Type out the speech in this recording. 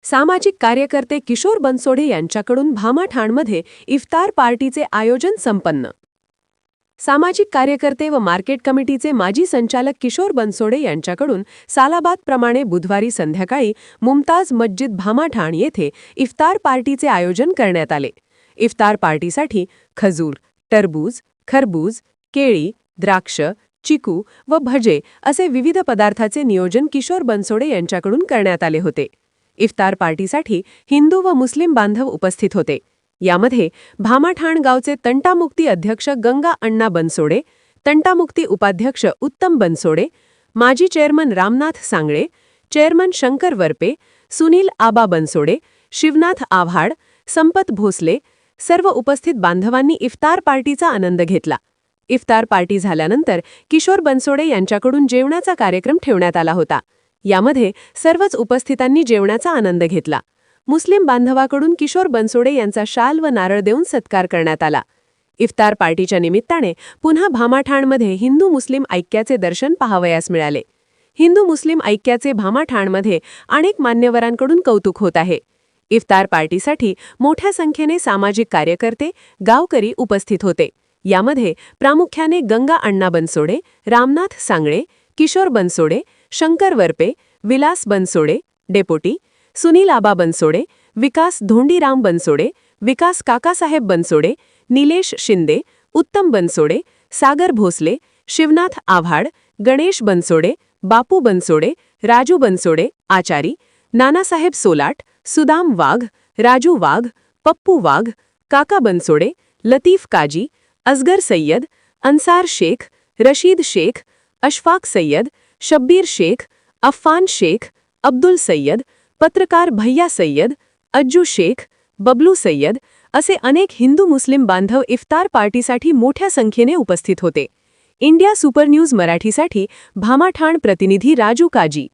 सामाजिक कार्यकर्ते किशोर बनसोडे यांच्याकडून भामाठाणमध्ये इफ्तार पार्टीचे आयोजन संपन्न. सामाजिक कार्यकर्ते व मार्केट कमिटीचे माजी संचालक किशोर बनसोडे यांच्याकडून सालाबादप्रमाणे बुधवारी संध्याकाळी मुमताज मस्जिद भामाठाण येथे इफ्तार पार्टीचे आयोजन करण्यात आले. इफ्तार पार्टीसाठी खजूर, टरबूज, खरबूज, केळी, द्राक्ष, चिकू व भजे असे विविध पदार्थाचे नियोजन किशोर बनसोडे यांच्याकडून करण्यात आले होते. इफ्तार पार्टीसाठी हिंदू व मुस्लिम बांधव उपस्थित होते. यामध्ये भामाठाण गावचे तंटामुक्ती अध्यक्ष गंगा अण्णा बनसोडे, तंटामुक्ती उपाध्यक्ष उत्तम बनसोडे, माजी चेअरमन रामनाथ सांगळे, चेअरमन शंकर वरपे, सुनील आबा बनसोडे, शिवनाथ आव्हाड, संपत भोसले सर्व उपस्थित बांधवांनी इफ्तार पार्टीचा आनंद घेतला. इफ्तार पार्टी झाल्यानंतर किशोर बनसोडे यांच्याकडून जेवणाचा कार्यक्रम ठेवण्यात आला होता. यामध्ये सर्वच उपस्थितांनी जेवणाचा आनंद घेतला. मुस्लिम बांधवाकडून किशोर बनसोडे यांचा शाल व नारळ देऊन सत्कार करण्यात आला. इफ्तार पार्टीच्या निमित्ताने पुन्हा भामाठाणमध्ये हिंदू मुस्लिम ऐक्याचे दर्शन पाहावयास मिळाले. हिंदू मुस्लिम ऐक्याचे भामाठाणमध्ये अनेक मान्यवरांकडून कौतुक होत आहे. इफ्तार पार्टीसाठी मोठ्या संख्येने सामाजिक कार्यकर्ते, गावकरी उपस्थित होते. यामध्ये प्रामुख्याने गंगा अण्णा बनसोडे, रामनाथ सांगळे, किशोर बनसोडे, शंकर वरपे, विलास बनसोडे, डेपोटी, सुनील आबा बनसोडे, विकास धोंडीराम बनसोडे, विकास काकासाहेब बनसोडे, निलेश शिंदे, उत्तम बनसोडे, सागर भोसले, शिवनाथ आव्हाड, गणेश बनसोडे, बापू बनसोडे, राजू बनसोडे, आचारी, नानासाहेब सोलाट, सुदाम वाघ, राजू वाघ, पप्पू वाघ, काका बनसोडे, लतीफ काजी, असगर सय्यद, अन्सार शेख, रशीद शेख, अशफाक सय्यद, शब्बीर शेख, अफ़ान शेख, अब्दुल सय्यद, पत्रकार भैया सय्यद, अज्जू शेख, बबलू सय्यद असे अनेक हिंदू मुस्लिम बांधव इफ्तार पार्टीसाठी मोठ्या संख्येने उपस्थित होते. इंडिया सुपर न्यूज मराठीसाठी भामाठाण प्रतिनिधी राजू काजी.